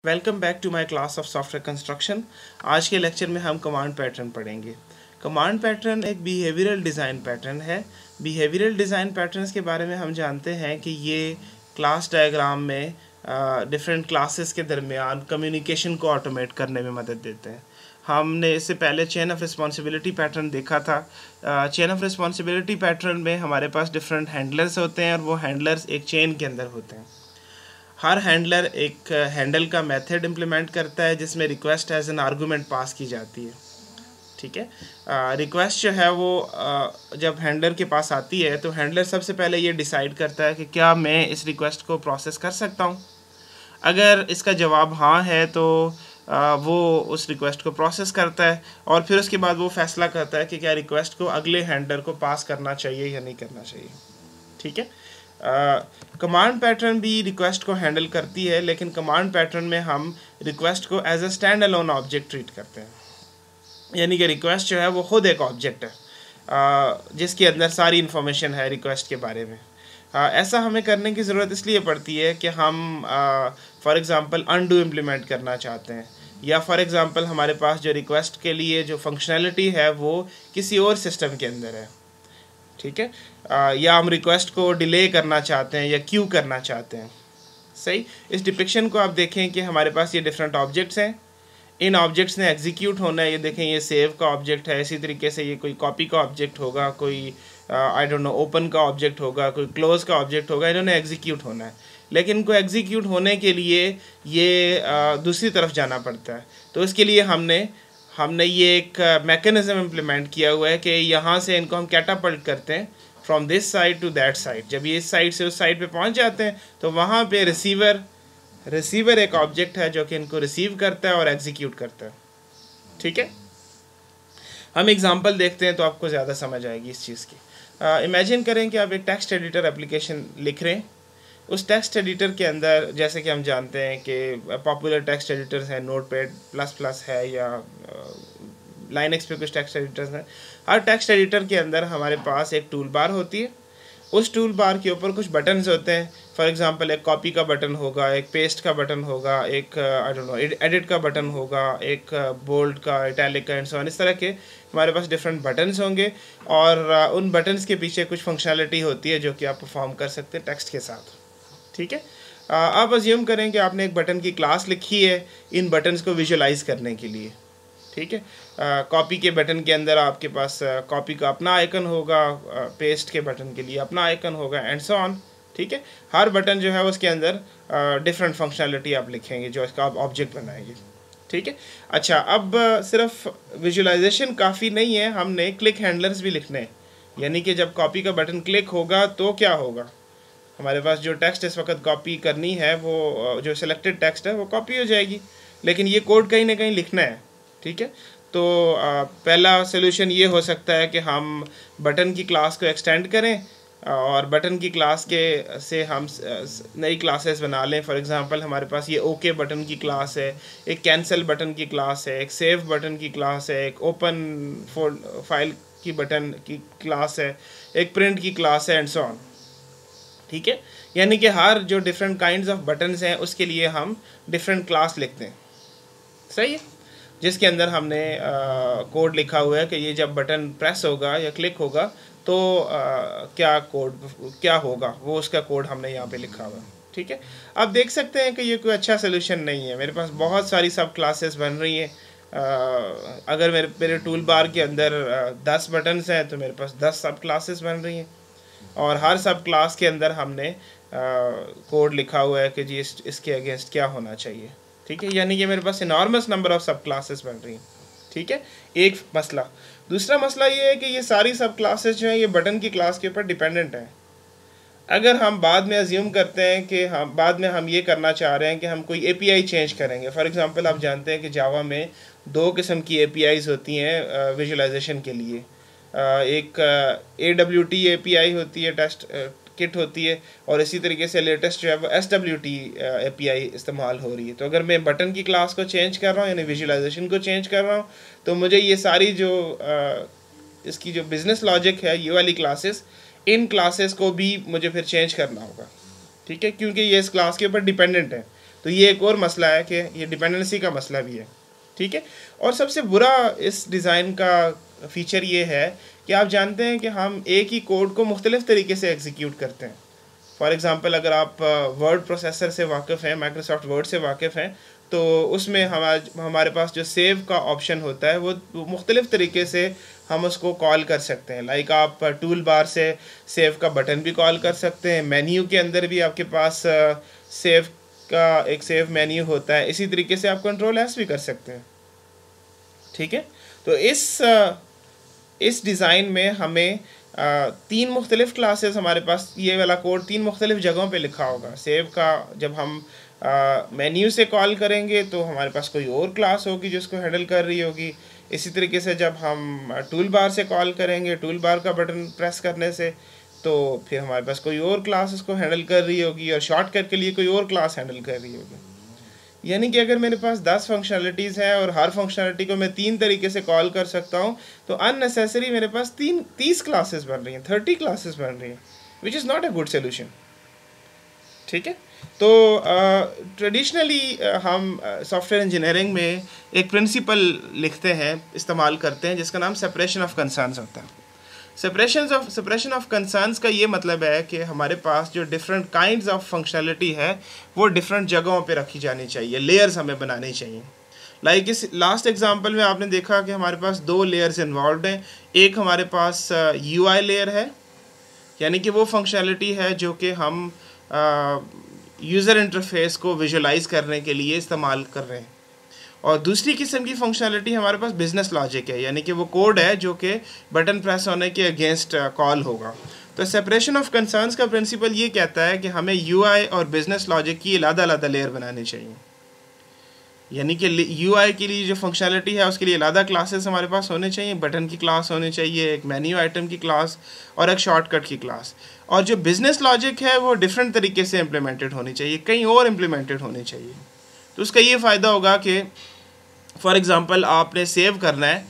Welcome back to my class of software construction. आज के lecture में हम कमांड पैटर्न पढ़ेंगे। कमांड पैटर्न एक बिहेवियरल डिज़ाइन पैटर्न है। बिहेवियरल डिज़ाइन पैटर्न्स के बारे में हम जानते हैं कि ये क्लास डायग्राम में डिफरेंट क्लासेस के दरमियान कम्युनिकेशन को ऑटोमेट करने में मदद देते हैं। हमने इससे पहले चेन ऑफ रिस्पॉन्सिबिलिटी पैटर्न देखा था। चेन ऑफ रिस्पॉन्सिबिलिटी पैटर्न में हमारे पास डिफरेंट हैंडलर्स होते हैं और वो हैंडलर्स एक चेन के अंदर होते हैं। हर हैंडलर एक हैंडल का मेथड इम्प्लीमेंट करता है जिसमें रिक्वेस्ट एज एन आर्गूमेंट पास की जाती है। ठीक है, रिक्वेस्ट जो है वो जब हैंडलर के पास आती है तो हैंडलर सबसे पहले ये डिसाइड करता है कि क्या मैं इस रिक्वेस्ट को प्रोसेस कर सकता हूँ। अगर इसका जवाब हाँ है तो वो उस रिक्वेस्ट को प्रोसेस करता है और फिर उसके बाद वो फैसला करता है कि क्या रिक्वेस्ट को अगले हैंडलर को पास करना चाहिए या नहीं करना चाहिए। ठीक है, कमांड पैटर्न भी रिक्वेस्ट को हैंडल करती है, लेकिन कमांड पैटर्न में हम रिक्वेस्ट को as a stand alone object treat करते हैं। यानी कि रिक्वेस्ट जो है वो खुद एक ऑब्जेक्ट है जिसके अंदर सारी इन्फॉर्मेशन है रिक्वेस्ट के बारे में। ऐसा हमें करने की ज़रूरत इसलिए पड़ती है कि हम फॉर एग्ज़ाम्पल अनडू इम्प्लीमेंट करना चाहते हैं, या फॉर एग्ज़ाम्पल हमारे पास जो रिक्वेस्ट के लिए जो फंक्शनैलिटी है वो किसी और सिस्टम के अंदर है। ठीक है, या हम रिक्वेस्ट को डिले करना चाहते हैं या क्यू करना चाहते हैं। सही, इस डिपिक्शन को आप देखें कि हमारे पास ये डिफरेंट ऑब्जेक्ट्स हैं। इन ऑब्जेक्ट्स ने एग्जीक्यूट होना है। ये देखें, ये सेव का ऑब्जेक्ट है, इसी तरीके से ये कोई कॉपी का ऑब्जेक्ट होगा, कोई आई डोंट नो ओपन का ऑब्जेक्ट होगा, कोई क्लोज का ऑब्जेक्ट होगा। इन्होंने एग्जीक्यूट होना है, लेकिन इनको एग्जीक्यूट होने के लिए ये दूसरी तरफ जाना पड़ता है। तो इसके लिए हमने ये एक मैकेनिज्म इम्प्लीमेंट किया हुआ है कि यहाँ से इनको हम कैटापल्ट करते हैं from this side to that side. जब ये इस साइड से उस साइड पे पहुँच जाते हैं तो वहाँ पे रिसीवर एक ऑब्जेक्ट है जो कि इनको रिसीव करता है और एग्जीक्यूट करता है। ठीक है, हम एग्जांपल देखते हैं तो आपको ज़्यादा समझ आएगी इस चीज़ की। इमेजिन करें कि आप एक टेक्स्ट एडिटर एप्लीकेशन लिख रहे हैं। उस टेक्स्ट एडिटर के अंदर जैसे कि हम जानते हैं कि पॉपुलर टेक्स्ट एडिटर्स हैं, नोटपैड प्लस प्लस है या लाइनक्स पे कुछ टेक्स्ट एडिटर्स हैं। हर टेक्स्ट एडिटर के अंदर हमारे पास एक टूल बार होती है। उस टूल बार के ऊपर कुछ बटन्स होते हैं। फॉर एग्जांपल एक कॉपी का बटन होगा, एक पेस्ट का बटन होगा, एक आई डोंट नो एडिट का बटन होगा, एक बोल्ड का, इटैलिक का एंड सो ऑन। इस तरह के हमारे पास डिफरेंट बटन्स होंगे और उन बटन्स के पीछे कुछ फंक्शनैलिटी होती है जो कि आप परफॉर्म कर सकते हैं टेक्स्ट के साथ। ठीक है, आप अज्यूम करें कि आपने एक बटन की क्लास लिखी है इन बटन्स को विजुलाइज करने के लिए। ठीक है, कॉपी के बटन के अंदर आपके पास कॉपी का अपना आइकन होगा, पेस्ट के बटन के लिए अपना आइकन होगा एंड सो ऑन। ठीक है, हर बटन जो है उसके अंदर डिफरेंट फंक्शनैलिटी आप लिखेंगे जो इसका आप ऑब्जेक्ट बनाएंगे। ठीक है, अच्छा, अब सिर्फ विजुलाइजेशन काफ़ी नहीं है, हमने क्लिक हैंडलर्स भी लिखने हैं। यानी कि जब कॉपी का बटन क्लिक होगा तो क्या होगा, हमारे पास जो टेक्स्ट इस वक्त कॉपी करनी है वो जो सिलेक्टेड टेक्स्ट है वो कॉपी हो जाएगी, लेकिन ये कोड कहीं ना कहीं लिखना है। ठीक है, तो पहला सोल्यूशन ये हो सकता है कि हम बटन की क्लास को एक्सटेंड करें और बटन की क्लास के से हम नई क्लासेस बना लें। फॉर एग्जांपल हमारे पास ये ओके बटन की क्लास है, एक कैंसिल बटन की क्लास है, एक सेव बटन की क्लास है, एक ओपन फाइल की बटन की क्लास है, एक प्रिंट की क्लास है एंड सो ऑन। ठीक है, यानी कि हर जो डिफरेंट काइंड्स ऑफ बटन्स हैं उसके लिए हम डिफरेंट क्लास लिखते हैं। सही है, जिसके अंदर हमने कोड लिखा हुआ है कि ये जब बटन प्रेस होगा या क्लिक होगा तो क्या होगा, वो उसका कोड हमने यहाँ पे लिखा हुआ है। ठीक है, आप देख सकते हैं कि ये कोई अच्छा सोल्यूशन नहीं है। मेरे पास बहुत सारी सब क्लासेस बन रही हैं। अगर मेरे टूल बार के अंदर 10 बटन्स हैं तो मेरे पास 10 सब क्लासेस बन रही हैं और हर सब क्लास के अंदर हमने कोड लिखा हुआ है कि जी इसके अगेंस्ट क्या होना चाहिए। ठीक है, यानी कि मेरे पास इनॉर्मस नंबर ऑफ सब क्लासेस बन रही हैं। ठीक है, एक मसला। दूसरा मसला ये है कि ये सारी सब क्लासेस जो हैं ये बटन की क्लास के ऊपर डिपेंडेंट हैं। अगर हम बाद में अज्यूम करते हैं कि बाद में हम ये करना चाह रहे हैं कि हम कोई एपीआई चेंज करेंगे। फॉर एग्जांपल आप जानते हैं कि जावा में 2 किस्म की एपीआईज होती हैं विजुलाइजेशन के लिए। एक AWT API होती है, टेस्ट किट होती है, और इसी तरीके से लेटेस्ट जो है वो SWT API इस्तेमाल हो रही है। तो अगर मैं बटन की क्लास को चेंज कर रहा हूँ यानी विजुलाइजेशन को चेंज कर रहा हूँ तो मुझे ये सारी जो इसकी जो बिज़नेस लॉजिक है ये वाली क्लासेस, इन क्लासेस को भी मुझे फिर चेंज करना होगा। ठीक है, क्योंकि ये इस क्लास के ऊपर डिपेंडेंट है। तो ये एक और मसला है कि ये डिपेंडेंसी का मसला भी है, ठीक है। और सबसे बुरा इस डिज़ाइन का फीचर ये है कि आप जानते हैं कि हम एक ही कोड को मुख्तलिफ़ तरीके से एग्जीक्यूट करते हैं। फॉर एग्ज़ाम्पल अगर आप वर्ड प्रोसेसर से वाकिफ़ हैं, माइक्रोसॉफ्ट वर्ड से वाकिफ़ हैं, तो उसमें हमारे पास जो सेव का ऑप्शन होता है वो मुख्तलिफ़ तरीके से हम उसको कॉल कर सकते हैं। लाइक आप टूल बार से सेव का बटन भी कॉल कर सकते हैं, मेन्यू के अंदर भी आपके पास सेव का एक सेव मेन्यू होता है, इसी तरीके से आप कंट्रोल एस भी कर सकते हैं, ठीक है। तो इस डिज़ाइन में हमें तीन मुख्तलिफ़ क्लासेस, हमारे पास ये वाला कोड तीन मुख्तलिफ़ जगहों पे लिखा होगा। सेव का जब हम मेन्यू से कॉल करेंगे तो हमारे पास कोई और क्लास होगी जो उसको हैंडल कर रही होगी। इसी तरीके से जब हम टूल बार से कॉल करेंगे, टूल बार का बटन प्रेस करने से, तो फिर हमारे पास कोई और क्लास उसको हैंडल कर रही होगी, और शॉर्टकट के लिए कोई और क्लास हैंडल कर रही होगी। यानी कि अगर मेरे पास 10 फंक्शनलिटीज़ हैं और हर फंक्शनलिटी को मैं 3 तरीके से कॉल कर सकता हूँ, तो अननेसेसरी मेरे पास 30 क्लासेस बन रही हैं, 30 क्लासेस बन रही हैं, which is not a good solution, ठीक है। तो ट्रेडिशनली हम सॉफ्टवेयर इंजीनियरिंग में एक प्रिंसिपल लिखते हैं, इस्तेमाल करते हैं, जिसका नाम सेपरेशन ऑफ कंसर्न्स होता है। सेपरेशन ऑफ कंसर्न्स का ये मतलब है कि हमारे पास जो डिफरेंट काइंड्स ऑफ फंक्शनलिटी है वो डिफरेंट जगहों पे रखी जानी चाहिए, लेयर्स हमें बनानी चाहिए। लाइक इस लास्ट एग्जांपल में आपने देखा कि हमारे पास 2 लेयर्स इन्वॉल्व हैं। एक हमारे पास UI लेयर है, यानी कि वो फंक्शनलिटी है जो कि हम यूज़र इंटरफेस को विजुलाइज करने के लिए इस्तेमाल कर रहे हैं। और दूसरी किस्म की फंक्शनलिटी हमारे पास बिजनेस लॉजिक है, यानी कि वो कोड है जो कि बटन प्रेस होने के अगेंस्ट कॉल होगा। तो सेपरेशन ऑफ कंसर्न्स का प्रिंसिपल ये कहता है कि हमें UI और बिजनेस लॉजिक की अलग-अलग लेयर बनानी चाहिए। यानी कि UI के लिए जो फंक्शनलिटी है उसके लिए अलग क्लासेस हमारे पास होने चाहिए, बटन की क्लास होनी चाहिए, एक मेन्यू आइटम की क्लास और एक शॉर्टकट की क्लास। और जो बिजनेस लॉजिक है वो डिफरेंट तरीके से इम्प्लीमेंटेड होनी चाहिए, कहीं और इम्प्लीमेंटेड होनी चाहिए। तो उसका ये फ़ायदा होगा कि फॉर एग्ज़ाम्पल आपने सेव करना है,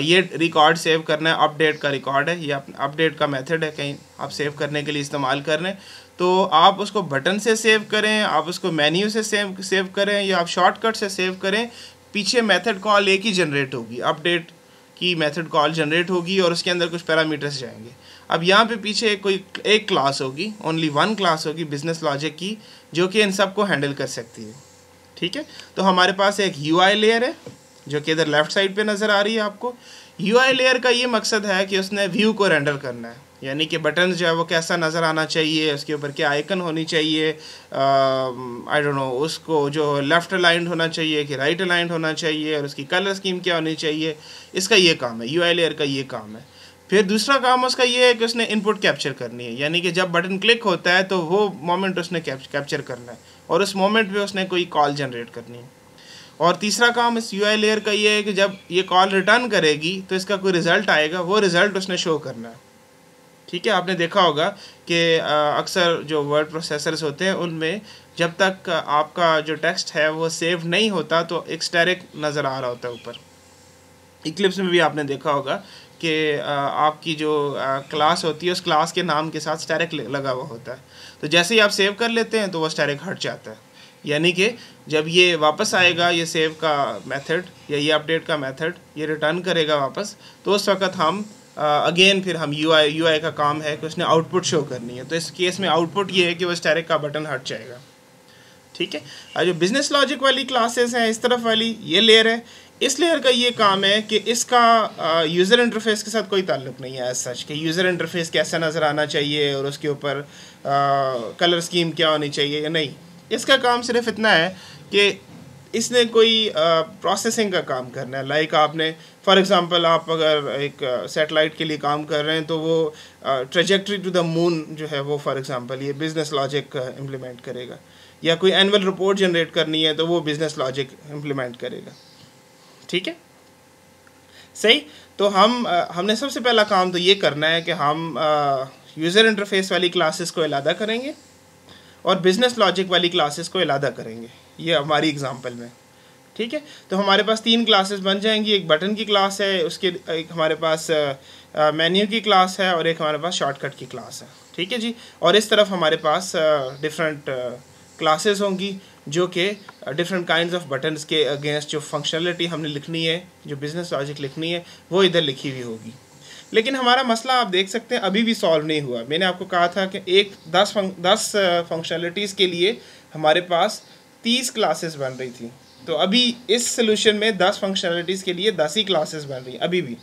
ये रिकॉर्ड सेव करना है, अपडेट का रिकॉर्ड है, ये अपडेट का मेथड है, कहीं आप सेव करने के लिए इस्तेमाल कर रहे हैं, तो आप उसको बटन से सेव करें, आप उसको मेन्यू से सेव करें, या आप शॉर्टकट से सेव करें, पीछे मेथड कॉल एक ही जनरेट होगी, अपडेट की मेथड कॉल जनरेट होगी और उसके अंदर कुछ पैरामीटर्स जाएंगे। अब यहाँ पे पीछे कोई एक क्लास होगी, ओनली वन क्लास होगी बिजनेस लॉजिक की, जो कि इन सब को हैंडल कर सकती है, ठीक है। तो हमारे पास एक UI लेयर है जो कि इधर लेफ्ट साइड पे नज़र आ रही है आपको। UI लेयर का ये मकसद है कि उसने व्यू को रेंडर करना है, यानी कि बटन जो है वो कैसा नज़र आना चाहिए, उसके ऊपर क्या आइकन होनी चाहिए, आई डोंट नो, उसको जो लेफ़्ट अलाइंड होना चाहिए कि राइट अलाइंड होना चाहिए, और उसकी कलर स्कीम क्या होनी चाहिए, इसका ये काम है, UI लेयर का ये काम है। फिर दूसरा काम उसका ये है कि उसने इनपुट कैप्चर करनी है, यानी कि जब बटन क्लिक होता है तो वो मोमेंट उसने कैप्चर करना है और उस मोमेंट पे उसने कोई कॉल जनरेट करनी है। और तीसरा काम इस UI लेयर का ये है कि जब ये कॉल रिटर्न करेगी तो इसका कोई रिज़ल्ट आएगा, वो रिज़ल्ट उसने शो करना है, ठीक है। आपने देखा होगा कि अक्सर जो वर्ड प्रोसेसर्स होते हैं उनमें जब तक आपका जो टेक्स्ट है वो सेव नहीं होता तो एक स्टैटिक नज़र आ रहा होता है ऊपर। इक्लिप्स में भी आपने देखा होगा कि आपकी जो क्लास होती है उस क्लास के नाम के साथ स्टैटिक लगा हुआ होता है, तो जैसे ही आप सेव कर लेते हैं तो वो स्टैटिक हट जाता है। यानी कि जब ये वापस आएगा, ये सेव का मेथड या ये अपडेट का मेथड ये रिटर्न करेगा वापस, तो उस वक्त हम अगेन फिर हम UI का काम है कि उसने आउटपुट शो करनी है। तो इस केस में आउटपुट ये है कि वो स्टैटिक का बटन हट जाएगा, ठीक है। और जो बिजनेस लॉजिक वाली क्लासेस हैं, इस तरफ वाली ये लेयर है, इस लेयर का ये काम है कि इसका यूज़र इंटरफेस के साथ कोई ताल्लुक़ नहीं है एज सच कि यूज़र इंटरफेस कैसा नज़र आना चाहिए और उसके ऊपर कलर स्कीम क्या होनी चाहिए या नहीं। इसका काम सिर्फ इतना है कि इसने कोई प्रोसेसिंग का काम करना है। लाइक आपने फॉर एग्ज़ाम्पल आप अगर एक सैटेलाइट के लिए काम कर रहे हैं तो वो ट्रेजेक्ट्री टू द मून जो है वो फॉर एग्ज़ाम्पल ये बिज़नेस लॉजिक इम्प्लीमेंट करेगा, या कोई एनुअल रिपोर्ट जनरेट करनी है तो वो बिज़नेस लॉजिक इम्प्लीमेंट करेगा, ठीक है, सही। तो हमने सबसे पहला काम तो ये करना है कि हम यूज़र इंटरफेस वाली क्लासेस को अलग करेंगे और बिज़नेस लॉजिक वाली क्लासेस को अलग करेंगे, ये हमारी एग्जांपल में, ठीक है। तो हमारे पास 3 क्लासेस बन जाएंगी, एक बटन की क्लास है, उसके एक हमारे पास मेन्यू की क्लास है और एक हमारे पास शॉर्टकट की क्लास है, ठीक है जी। और इस तरफ हमारे पास डिफरेंट क्लासेस होंगी जो कि डिफरेंट काइंड्स ऑफ बटन्स के अगेंस्ट जो फंक्शनलिटी हमने लिखनी है, जो बिजनेस लॉजिक लिखनी है, वो इधर लिखी हुई होगी। लेकिन हमारा मसला आप देख सकते हैं अभी भी सॉल्व नहीं हुआ। मैंने आपको कहा था कि 10 फंक्शनलिटीज़ के लिए हमारे पास 30 क्लासेस बन रही थी। तो अभी इस सोल्यूशन में 10 फंक्शनलिटीज़ के लिए 10 ही क्लासेस बन रही हैं अभी भी,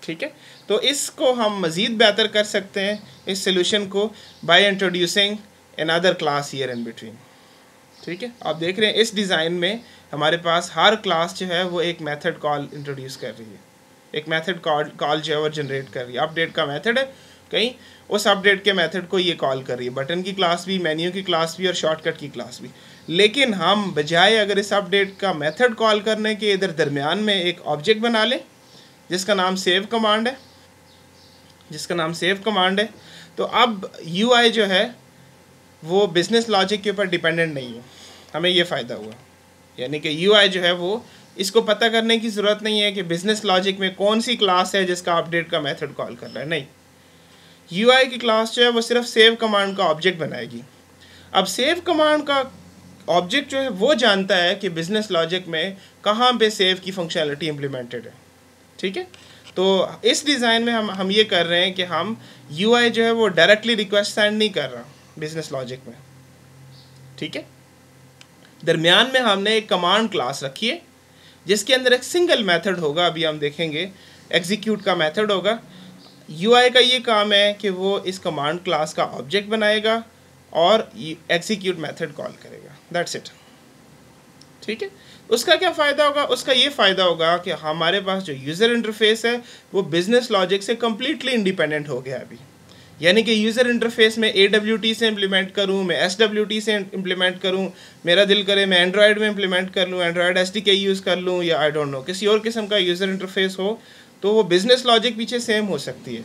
ठीक है। तो इसको हम मज़ीद बेहतर कर सकते हैं इस सोल्यूशन को by introducing another class here in between, ठीक है। आप देख रहे हैं इस डिज़ाइन में हमारे पास हर क्लास जो है वो एक मेथड कॉल इंट्रोड्यूस कर रही है, एक मेथड कॉल जो है वो जनरेट कर रही है। अपडेट का मेथड है, कहीं उस अपडेट के मेथड को ये कॉल कर रही है, बटन की क्लास भी, मेन्यू की क्लास भी और शॉर्टकट की क्लास भी। लेकिन हम बजाय अगर इस अपडेट का मेथड कॉल करने के इधर दरमियान में एक ऑब्जेक्ट बना लें जिसका नाम सेव कमांड है, तो अब UI जो है वो बिजनेस लॉजिक के ऊपर डिपेंडेंट नहीं है। हमें ये फ़ायदा हुआ, यानी कि UI जो है वो इसको पता करने की ज़रूरत नहीं है कि बिजनेस लॉजिक में कौन सी क्लास है जिसका अपडेट का मेथड कॉल कर रहा है। नहीं, UI की क्लास जो है वो सिर्फ सेव कमांड का ऑब्जेक्ट बनाएगी। अब सेव कमांड का ऑब्जेक्ट जो है वो जानता है कि बिजनेस लॉजिक में कहाँ पे सेव की फंक्शनलिटी इम्प्लीमेंटेड है, ठीक है। तो इस डिज़ाइन में हम ये कर रहे हैं कि हम UI जो है वो डायरेक्टली रिक्वेस्ट सेंड नहीं कर रहा बिजनेस लॉजिक में, ठीक है। दरमियान में हमने एक कमांड क्लास रखी है जिसके अंदर एक सिंगल मेथड होगा, अभी हम देखेंगे एग्जीक्यूट का मेथड होगा। UI का ये काम है कि वो इस कमांड क्लास का ऑब्जेक्ट बनाएगा और एग्जीक्यूट मेथड कॉल करेगा, दैट्स इट, ठीक है। उसका क्या फ़ायदा होगा? उसका ये फ़ायदा होगा कि हमारे पास जो यूज़र इंटरफेस है वो बिजनेस लॉजिक से कम्प्लीटली इंडिपेंडेंट हो गया अभी। यानी कि यूज़र इंटरफेस में AWT से इम्प्लीमेंट करूँ, मैं SWT से इम्प्लीमेंट करूँ, मेरा दिल करे मैं एंड्रॉयड में इम्प्लीमेंट कर लूँ, एंड्रॉयड SDK यूज़ कर लूँ, या आई डोंट नो किसी और किस्म का यूज़र इंटरफेस हो, तो वो बिजनेस लॉजिक पीछे सेम हो सकती है,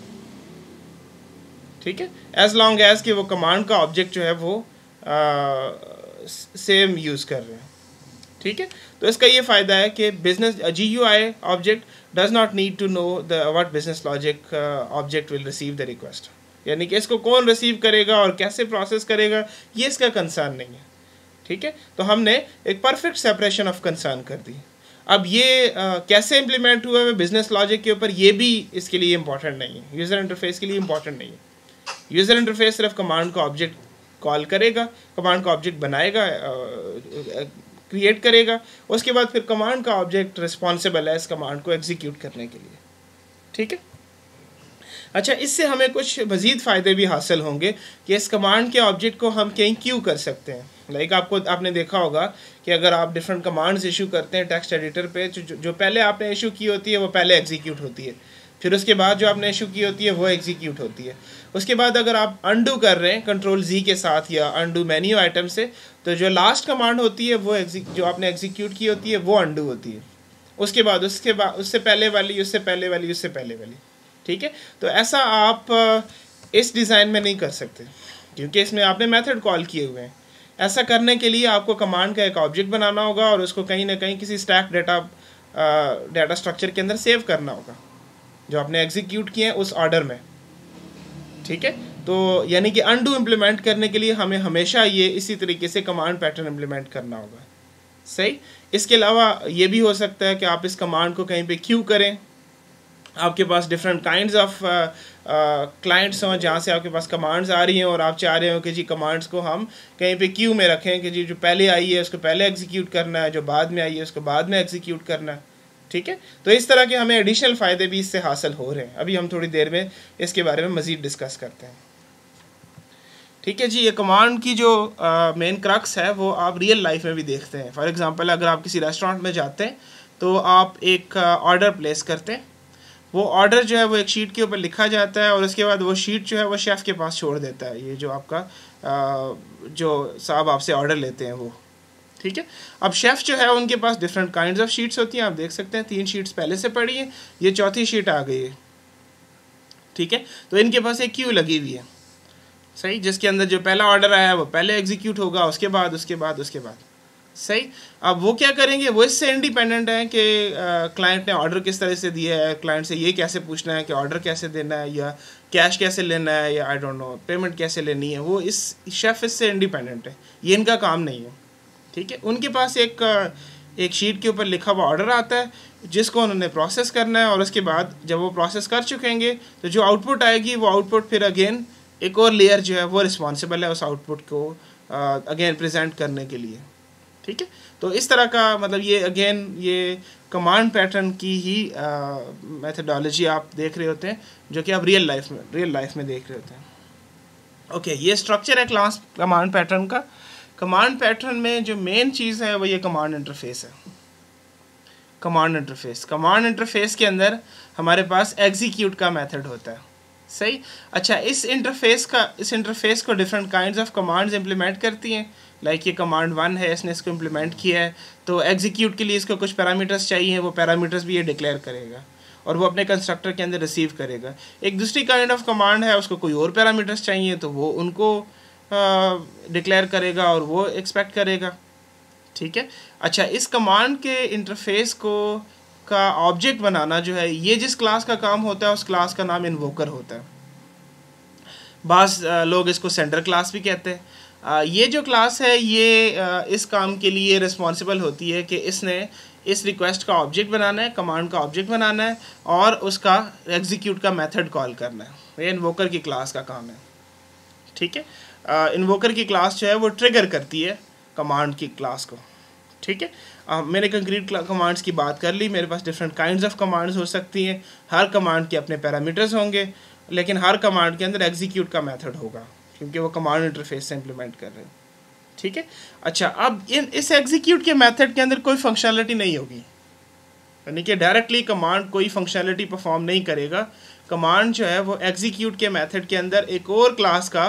ठीक है, एज लॉन्ग एज कि वो कमांड का ऑब्जेक्ट जो है वो सेम यूज़ कर रहे हैं, ठीक है। तो इसका ये फ़ायदा है कि business GUI object does not need to know what business logic object will receive the request, यानी कि इसको कौन रिसीव करेगा और कैसे प्रोसेस करेगा ये इसका कंसर्न नहीं है, ठीक है। तो हमने एक परफेक्ट सेपरेशन ऑफ कंसर्न कर दी। अब ये कैसे इम्प्लीमेंट हुआ है बिजनेस लॉजिक के ऊपर, ये भी इसके लिए इंपॉर्टेंट नहीं है, यूज़र इंटरफेस के लिए इंपॉर्टेंट नहीं है। यूज़र इंटरफेस सिर्फ कमांड का ऑब्जेक्ट कॉल करेगा, कमांड का ऑब्जेक्ट बनाएगा, क्रिएट करेगा, उसके बाद फिर कमांड का ऑब्जेक्ट रिस्पॉन्सिबल है इस कमांड को एग्जीक्यूट करने के लिए, ठीक है। अच्छा, इससे हमें कुछ मज़ीद फ़ायदे भी हासिल होंगे कि इस कमांड के ऑब्जेक्ट को हम कहीं क्यू कर सकते हैं। लाइक आपने देखा होगा कि अगर आप डिफरेंट कमांड्स इशू करते हैं टेक्स्ट एडिटर पे, जो पहले आपने इशू की होती है वो पहले एग्जीक्यूट होती है, फिर उसके बाद जो आपने इशू की होती है वो एग्जीक्यूट होती है। उसके बाद अगर आप अंडू कर रहे हैं Ctrl+Z के साथ या अंडू मेन्यू आइटम से, तो जो लास्ट कमांड होती है वो जो आपने एग्जीक्यूट की होती है वो अंडू होती है, उसके बाद उससे पहले वाली, उससे पहले वाली, उससे पहले वाली, ठीक है। तो ऐसा आप इस डिज़ाइन में नहीं कर सकते क्योंकि इसमें आपने मेथड कॉल किए हुए हैं। ऐसा करने के लिए आपको कमांड का एक ऑब्जेक्ट बनाना होगा और उसको कहीं ना कहीं किसी स्टैक डाटा स्ट्रक्चर के अंदर सेव करना होगा जो आपने एग्जीक्यूट किए हैं उस ऑर्डर में, ठीक है। तो यानी कि अनडू इम्प्लीमेंट करने के लिए हमें हमेशा ये इसी तरीके से कमांड पैटर्न इम्प्लीमेंट करना होगा, सही। इसके अलावा ये भी हो सकता है कि आप इस कमांड को कहीं पे क्यू करें, आपके पास डिफरेंट काइंड्स ऑफ क्लाइंट्स हों जहाँ से आपके पास कमांड्स आ रही हैं और आप चाह रहे हो कि जी कमांड्स को हम कहीं पे क्यू में रखें कि जी जो पहले आई है उसको पहले एग्जीक्यूट करना है, जो बाद में आई है उसको बाद में एग्जीक्यूट करना है, ठीक है। तो इस तरह के हमें एडिशनल फ़ायदे भी इससे हासिल हो रहे हैं। अभी हम थोड़ी देर में इसके बारे में मज़ीद डिस्कस करते हैं, ठीक है जी। ये कमांड की जो मेन क्रक्स है वो आप रियल लाइफ में भी देखते हैं। फॉर एग्जांपल अगर आप किसी रेस्टोरेंट में जाते हैं तो आप एक ऑर्डर प्लेस करते हैं, वो ऑर्डर जो है वो एक शीट के ऊपर लिखा जाता है और उसके बाद वो शीट जो है वो शेफ़ के पास छोड़ देता है, ये जो आपका जो साहब आपसे ऑर्डर लेते हैं वो, ठीक है। अब शेफ़ जो है उनके पास डिफरेंट काइंड्स ऑफ शीट्स होती हैं, आप देख सकते हैं 3 शीट्स पहले से पड़ी है, ये चौथी शीट आ गई है, ठीक है। तो इनके पास एक क्यू लगी हुई है, सही, जिसके अंदर जो पहला ऑर्डर आया है वो पहले एग्जीक्यूट होगा, उसके बाद सही। अब वो क्या करेंगे, वो इससे इंडिपेंडेंट है कि क्लाइंट ने ऑर्डर किस तरह से दिया है, क्लाइंट से ये कैसे पूछना है कि ऑर्डर कैसे देना है या कैश कैसे लेना है या आई डोंट नो पेमेंट कैसे लेनी है, वो इस शेफ़ इससे इंडिपेंडेंट है, ये इनका काम नहीं है, ठीक है, उनके पास एक शीट के ऊपर लिखा हुआ ऑर्डर आता है जिसको उन्होंने प्रोसेस करना है, और उसके बाद जब वो प्रोसेस कर चुकेंगे तो जो आउटपुट आएगी वो आउटपुट फिर अगेन एक और लेयर जो है वो रिस्पॉन्सिबल है उस आउटपुट को अगेन प्रेजेंट करने के लिए। ठीक है, तो इस तरह का मतलब ये अगेन ये कमांड पैटर्न की ही मेथडोलॉजी आप देख रहे होते हैं जो कि आप रियल लाइफ में देख रहे होते हैं। ओके, ये स्ट्रक्चर है क्लास कमांड पैटर्न का। कमांड पैटर्न में जो मेन चीज़ है वो ये कमांड इंटरफेस है। कमांड इंटरफेस के अंदर हमारे पास एग्जीक्यूट का मेथड होता है, सही। अच्छा, इस इंटरफेस को different kinds of commands implement करती हैं। लाइक ये कमांड 1 है, इसने इसको इम्प्लीमेंट किया है, तो एग्जीक्यूट के लिए इसको कुछ पैरामीटर्स चाहिए, वो पैरामीटर्स भी ये डिक्लेयर करेगा और वो अपने कंस्ट्रक्टर के अंदर रिसीव करेगा। एक दूसरी काइंड ऑफ कमांड है, उसको कोई और पैरामीटर्स चाहिए तो वो उनको डिक्लेयर करेगा और वो एक्सपेक्ट करेगा। ठीक है, अच्छा, इस कमांड के इंटरफेस का ऑब्जेक्ट बनाना जो है, ये जिस क्लास का काम होता है उस क्लास का नाम इन्वोकर होता है। बास लोग इसको सेंडर क्लास भी कहते हैं। ये जो क्लास है ये इस काम के लिए रिस्पॉन्सिबल होती है कि इसने इस रिक्वेस्ट का ऑब्जेक्ट बनाना है, कमांड का ऑब्जेक्ट बनाना है और उसका एग्जीक्यूट का मेथड कॉल करना है। ये इन्वोकर की क्लास का काम है। ठीक है, इन्वोकर की क्लास जो है वो ट्रिगर करती है कमांड की क्लास को। ठीक है, मैंने कंक्रीट कमांड्स की बात कर ली। मेरे पास डिफरेंट काइंड्स ऑफ कमांड्स हो सकती हैं। हर कमांड के अपने पैरामीटर्स होंगे, लेकिन हर कमांड के अंदर एग्जीक्यूट का मेथड होगा क्योंकि वो कमांड इंटरफेस से इम्प्लीमेंट कर रहे हैं। ठीक है, अच्छा, अब इस एग्जीक्यूट के मेथड के अंदर कोई फंक्शनलिटी नहीं होगी, यानी कि डायरेक्टली कमांड कोई फंक्शनलिटी परफॉर्म नहीं करेगा। कमांड जो है वो एग्जीक्यूट के मेथड के अंदर एक और क्लास का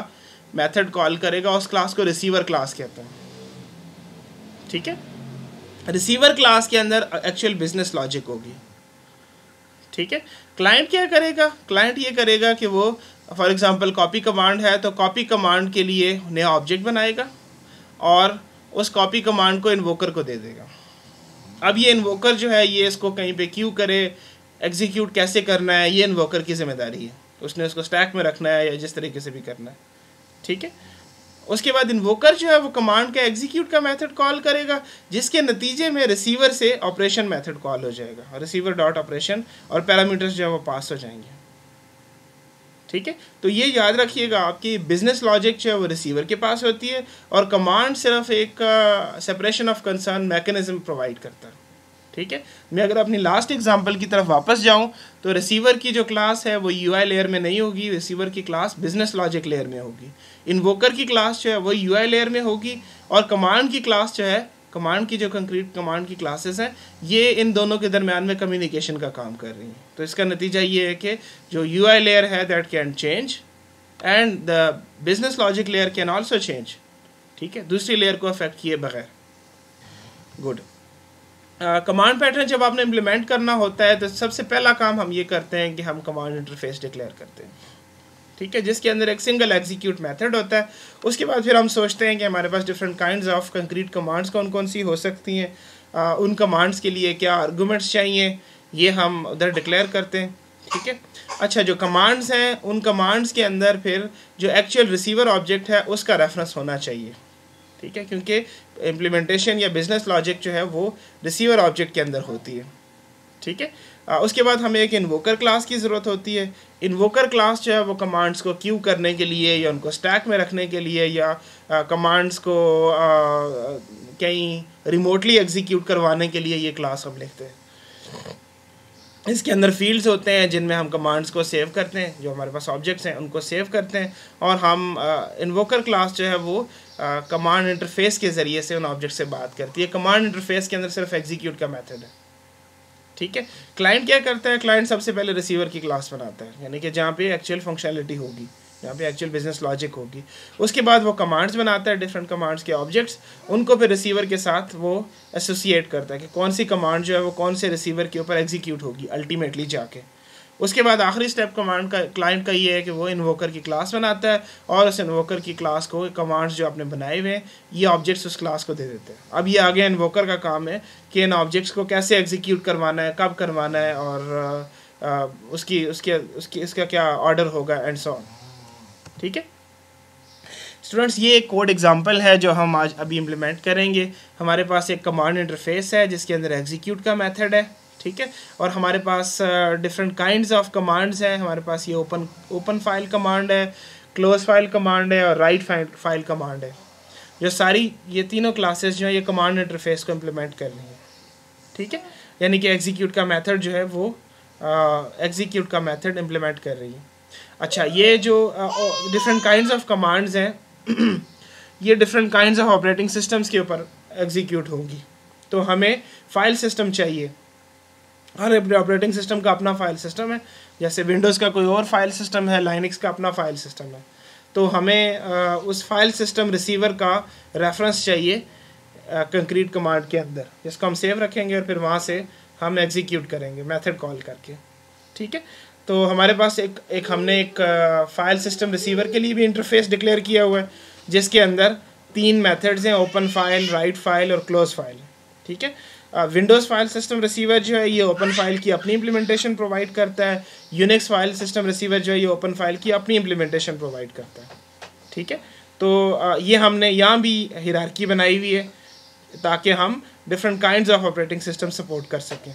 मेथड कॉल करेगा, उस क्लास को रिसीवर क्लास कहते हैं। ठीक है, रिसीवर क्लास के अंदर एक्चुअल बिजनेस लॉजिक होगी। ठीक है, क्लाइंट क्या करेगा? क्लाइंट ये करेगा कि वो फॉर एग्जांपल कॉपी कमांड है तो कॉपी कमांड के लिए नया ऑब्जेक्ट बनाएगा और उस कॉपी कमांड को इन्वोकर को दे देगा। अब ये इन्वोकर जो है ये इसको कहीं पे क्यों करे, एग्जीक्यूट कैसे करना है, ये इन्वोकर की जिम्मेदारी है। उसने उसको स्टैक में रखना है या जिस तरीके से भी करना है। ठीक है, उसके बाद इन्वोकर जो है वो कमांड का एग्जीक्यूट का मेथड कॉल करेगा, जिसके नतीजे में रिसीवर से ऑपरेशन मेथड कॉल हो जाएगा और रिसीवर डॉट ऑपरेशन और पैरामीटर्स जो है वो पास हो जाएंगे। ठीक है, तो ये याद रखिएगा, आपकी बिजनेस लॉजिक जो है वो रिसीवर के पास होती है और कमांड सिर्फ एक separation of concern mechanism provide करता है। ठीक है, मैं अगर अपनी लास्ट एग्जांपल की तरफ वापस जाऊं तो रिसीवर की जो क्लास है वो यूआई लेयर में नहीं होगी, रिसीवर की क्लास बिजनेस लॉजिक लेयर में होगी। इन्वोकर की क्लास जो है वो यूआई लेयर में होगी और कमांड की क्लास जो है, कमांड की जो कंक्रीट कमांड की क्लासेस हैं, ये इन दोनों के दरमियान में कम्युनिकेशन का काम कर रही हैं। तो इसका नतीजा ये है कि जो यूआई लेयर है that can change and the business logic layer can also change. ठीक है, दूसरी लेयर को अफेक्ट किए बगैर। गुड। कमांड पैटर्न जब आपने इम्प्लीमेंट करना होता है तो सबसे पहला काम हम ये करते हैं कि हम कमांड इंटरफेस डिक्लेयर करते हैं। ठीक है, जिसके अंदर एक सिंगल एग्जीक्यूट मेथड होता है। उसके बाद फिर हम सोचते हैं कि हमारे पास different kinds of concrete commands कौन कौन सी हो सकती हैं, उन कमांड्स के लिए क्या आर्गूमेंट्स चाहिए, ये हम उधर डिक्लेयर करते हैं। ठीक है, अच्छा, जो कमांड्स हैं उन कमांड्स के अंदर फिर जो एक्चुअल रिसीवर ऑब्जेक्ट है उसका रेफरेंस होना चाहिए। ठीक है, क्योंकि इम्प्लीमेंटेशन या बिजनेस लॉजिक जो है वो रिसीवर ऑब्जेक्ट के अंदर होती है। ठीक है, उसके बाद हमें एक इन्वोकर क्लास की ज़रूरत होती है। इन्वोकर क्लास जो है वो कमांड्स को क्यू करने के लिए या उनको स्टैक में रखने के लिए या कमांड्स को कहीं रिमोटली एग्जीक्यूट करवाने के लिए ये क्लास हम लिखते हैं। इसके अंदर फील्ड्स होते हैं जिनमें हम कमांड्स को सेव करते हैं, जो हमारे पास ऑब्जेक्ट्स हैं उनको सेव करते हैं और हम इन्वोकर क्लास जो है वो कमांड इंटरफेस के ज़रिए से उन ऑब्जेक्ट से बात करती है। कमांड इंटरफेस के अंदर सिर्फ एग्जीक्यूट का मेथड है। ठीक है, क्लाइंट क्या करता है? क्लाइंट सबसे पहले रिसीवर की क्लास बनाता है, यानी कि जहाँ पे एक्चुअल फंक्शनलिटी होगी, जहाँ पे एक्चुअल बिजनेस लॉजिक होगी। उसके बाद वो कमांड्स बनाता है, डिफरेंट कमांड्स के ऑब्जेक्ट्स, उनको फिर रिसीवर के साथ वो एसोसिएट करता है कि कौन सी कमांड जो है वो कौन से रिसीवर के ऊपर एग्जीक्यूट होगी अल्टीमेटली जाके। उसके बाद आखिरी स्टेप कमांड का क्लाइंट का ये है कि वो इन्वोकर की क्लास बनाता है और उस इन्वोकर की क्लास को कमांड्स जो आपने बनाए हुए हैं ये ऑब्जेक्ट्स उस क्लास को दे देते हैं। अब ये आगे इन्वोकर का काम है कि इन ऑब्जेक्ट्स को कैसे एग्जीक्यूट करवाना है, कब करवाना है और उसकी उसका क्या ऑर्डर होगा एंड सो ऑन। ठीक है, स्टूडेंट्स ये एक कोड एग्जांपल है जो हम आज अभी इम्प्लीमेंट करेंगे। हमारे पास एक कमांड इंटरफेस है जिसके अंदर एग्जीक्यूट का मेथड है, ठीक है, और हमारे पास डिफरेंट काइंड्स ऑफ कमांड्स हैं। हमारे पास ये ओपन फाइल कमांड है, क्लोज फाइल कमांड है और राइट फाइल कमांड है। जो सारी ये तीनों क्लासेस जो है ये कमांड इंटरफेस को इम्प्लीमेंट कर रही हैं, ठीक है, यानी कि एग्जीक्यूट का मेथड जो है वो एग्जीक्यूट का मेथड इम्प्लीमेंट कर रही है। अच्छा, ये जो डिफरेंट काइंड्स ऑफ कमांड्स हैं ये different kinds of operating systems के ऊपर एग्जीक्यूट होंगी। तो हमें फाइल सिस्टम चाहिए। हर ऑपरेटिंग सिस्टम का अपना फाइल सिस्टम है, जैसे विंडोज़ का कोई और फाइल सिस्टम है, लाइनक्स का अपना फाइल सिस्टम है। तो हमें उस फाइल सिस्टम रिसीवर का रेफरेंस चाहिए कंक्रीट कमांड के अंदर, जिसको हम सेव रखेंगे और फिर वहाँ से हम एग्जीक्यूट करेंगे मेथड कॉल करके, ठीक है। तो हमारे पास हमने एक फाइल सिस्टम रिसीवर के लिए भी इंटरफेस डिक्लेयर किया हुआ है, जिसके अंदर 3 मेथड्स हैं, ओपन फाइल, राइट फाइल और क्लोज फाइल, ठीक है। विंडोज़ फाइल सिस्टम रिसीवर जो है ये ओपन फाइल की अपनी इम्प्लीमेंटेशन प्रोवाइड करता है। यूनिक्स फाइल सिस्टम रिसीवर जो है ये ओपन फाइल की अपनी इम्प्लीमेंटेशन प्रोवाइड करता है, ठीक है। तो ये हमने यहाँ भी हिरार्की बनाई हुई है ताकि हम different kinds of operating system support कर सकें,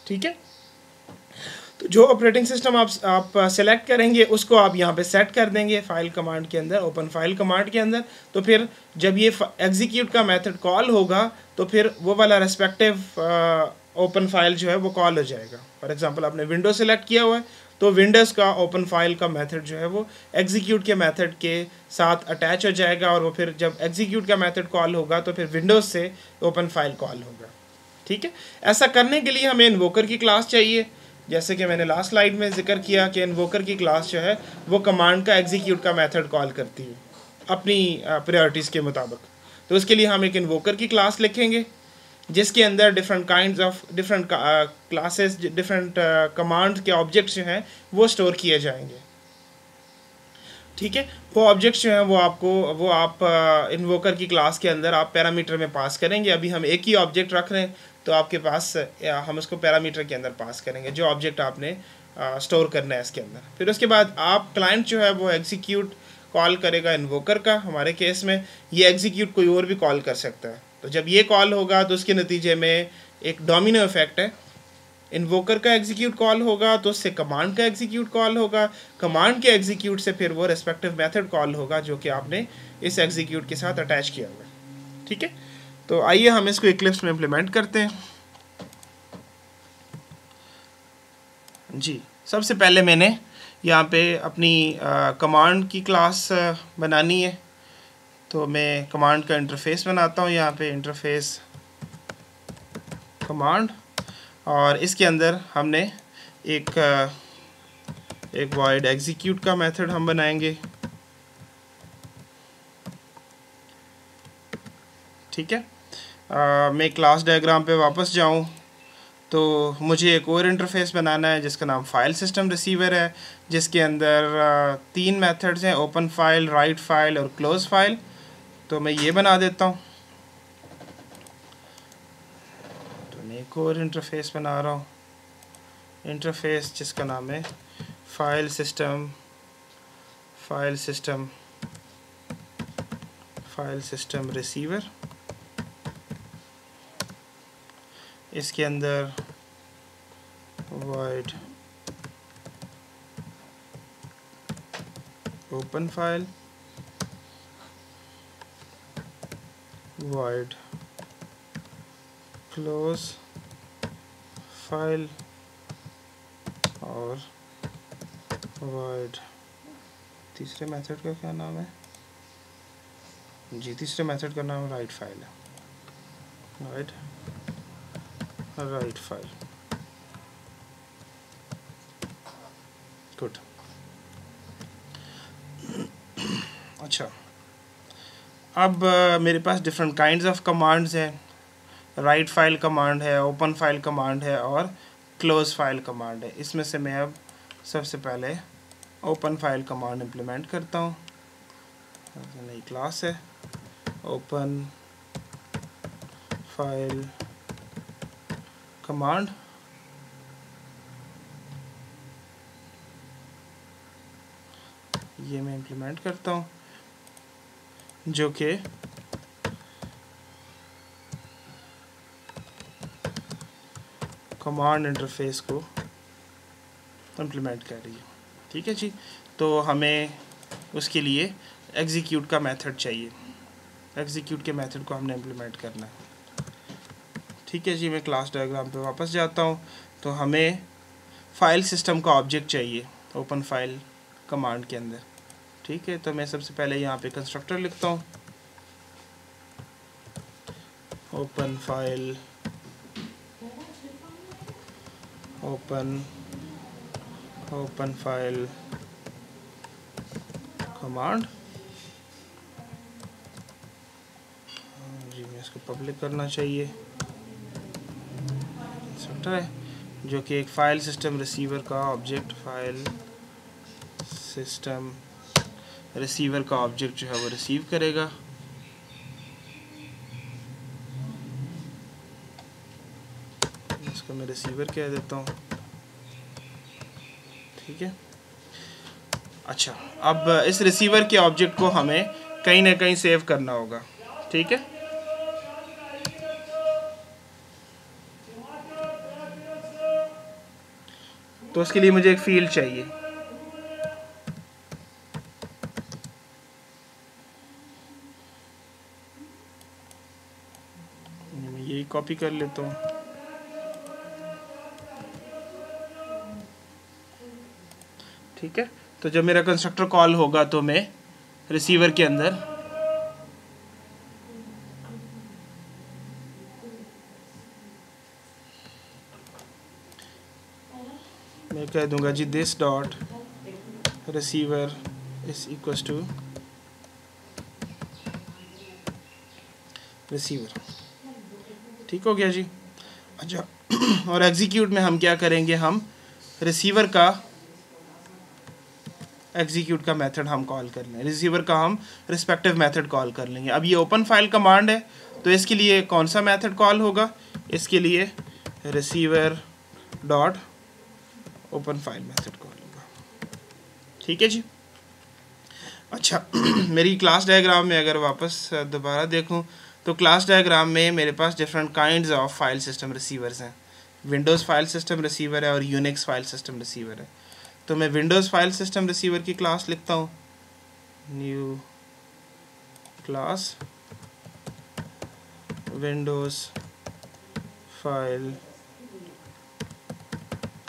ठीक है। तो जो ऑपरेटिंग सिस्टम आप सेलेक्ट करेंगे उसको आप यहाँ पे सेट कर देंगे फाइल कमांड के अंदर, ओपन फाइल कमांड के अंदर। तो फिर जब ये एग्जीक्यूट का मेथड कॉल होगा तो फिर वो वाला रेस्पेक्टिव ओपन फाइल जो है वो कॉल हो जाएगा। फॉर एग्जांपल आपने विंडो सेलेक्ट किया हुआ है तो विंडोज़ का ओपन फाइल का मेथड जो है वो एग्जीक्यूट के मेथड के साथ अटैच हो जाएगा, और वो फिर जब एग्जीक्यूट का मेथड कॉल होगा तो फिर विंडोज़ से ओपन फाइल कॉल होगा, ठीक है। ऐसा करने के लिए हमें इन्वोकर की क्लास चाहिए, जैसे कि मैंने लास्ट स्लाइड में जिक्र किया कि इन्वोकर की क्लास जो है वो कमांड का एग्जीक्यूट का मेथड कॉल करती है अपनी प्रायोरिटीज़ के मुताबिक। तो उसके लिए हम एक इन्वोकर की क्लास लिखेंगे जिसके अंदर different kinds of different classes, different commands के ऑब्जेक्ट्स जो हैं वो स्टोर किए जाएंगे, ठीक है। वो ऑब्जेक्ट्स जो हैं वो आप इन्वोकर की क्लास के अंदर आप पैरामीटर में पास करेंगे। अभी हम एक ही ऑब्जेक्ट रख रहे हैं तो आपके पास हम उसको पैरामीटर के अंदर पास करेंगे जो ऑब्जेक्ट आपने स्टोर करना है इसके अंदर। फिर उसके बाद आप क्लाइंट जो है वो एग्जीक्यूट कॉल करेगा इन्वोकर का। हमारे केस में ये एग्जीक्यूट कोई और भी कॉल कर सकता है। तो जब ये कॉल होगा तो उसके नतीजे में एक डोमिनो इफेक्ट है, इन्वोकर का एग्जीक्यूट कॉल होगा तो उससे कमांड का एग्जीक्यूट कॉल होगा, कमांड के एग्जीक्यूट से फिर वो रेस्पेक्टिव मेथड कॉल होगा जो कि आपने इस एग्जीक्यूट के साथ अटैच किया हुआ है, ठीक है। तो आइए हम इसको इक्लिप्स में इम्प्लीमेंट करते हैं। जी, सबसे पहले मैंने यहाँ पे अपनी कमांड की क्लास बनानी है। तो मैं कमांड का इंटरफेस बनाता हूँ, यहाँ पे इंटरफेस कमांड, और इसके अंदर हमने एक वॉइड एग्जीक्यूट का मेथड हम बनाएंगे, ठीक है। मैं क्लास डायग्राम पे वापस जाऊं तो मुझे एक और इंटरफेस बनाना है जिसका नाम फाइल सिस्टम रिसीवर है, जिसके अंदर 3 मेथड्स हैं, ओपन फाइल, राइट फाइल और क्लोज फाइल। तो मैं ये बना देता हूँ। तो मैं एक और इंटरफेस बना रहा हूँ, इंटरफेस जिसका नाम है फाइल सिस्टम रिसीवर। इसके अंदर void open file, void close file और void तीसरे मेथड का क्या नाम है जी, तीसरे मेथड का नाम राइट फाइल है, राइट फाइल। गुड। अच्छा, अब मेरे पास डिफरेंट काइंड्स ऑफ कमांड्स हैं। राइट फाइल कमांड है, ओपन फाइल कमांड है और क्लोज फाइल कमांड है। इसमें से मैं अब सबसे पहले ओपन फाइल कमांड इम्प्लीमेंट करता हूँ। नई क्लास है ओपन फाइल कमांड। ये मैं इम्प्लीमेंट करता हूँ। जो कि कमांड इंटरफेस को इम्प्लीमेंट कर रही है। ठीक है जी, तो हमें उसके लिए एग्जीक्यूट का मेथड चाहिए, एग्जीक्यूट के मेथड को हमने इम्प्लीमेंट करना है। ठीक है जी, मैं क्लास डायग्राम पे वापस जाता हूँ। तो हमें फाइल सिस्टम का ऑब्जेक्ट चाहिए ओपन फाइल कमांड के अंदर। ठीक है, तो मैं सबसे पहले यहाँ पे कंस्ट्रक्टर लिखता हूँ, open file open file command जी, मैं इसको पब्लिक करना चाहिए। कंस्ट्रक्टर है जो कि एक फाइल सिस्टम रिसीवर का ऑब्जेक्ट, फाइल सिस्टम रिसीवर का ऑब्जेक्ट जो है वो रिसीव करेगा। इसको मैं रिसीवर कह देता हूँ। ठीक है, अच्छा, अब इस रिसीवर के ऑब्जेक्ट को हमें कहीं ना कहीं सेव करना होगा। ठीक है, तो उसके लिए मुझे एक फील्ड चाहिए। मैं यही कॉपी कर लेता हूँ। ठीक है, तो जब मेरा कंस्ट्रक्टर कॉल होगा तो मैं रिसीवर के अंदर मैं कह दूंगा जी this dot receiver is equals to receiver. ठीक हो गया जी। अच्छा, और एग्जीक्यूट में हम क्या करेंगे, हम रिसीवर का एग्जीक्यूट का मेथड हम कॉल कर लेंगे, रिसीवर का हम रिस्पेक्टिव मेथड कॉल कर लेंगे। अब ये ओपन फाइल कमांड है तो इसके लिए कौन सा मेथड कॉल होगा, इसके लिए receiver dot open file method call होगा। ठीक है जी। अच्छा, मेरी क्लास डायग्राम में अगर वापस दोबारा देखूं तो क्लास डायग्राम में मेरे पास different kinds of file system receivers हैं। विंडोज़ फाइल सिस्टम रिसीवर है और यूनिक्स फाइल सिस्टम रिसीवर है। तो मैं विंडोज़ फाइल सिस्टम रिसीवर की क्लास लिखता हूँ, new class Windows file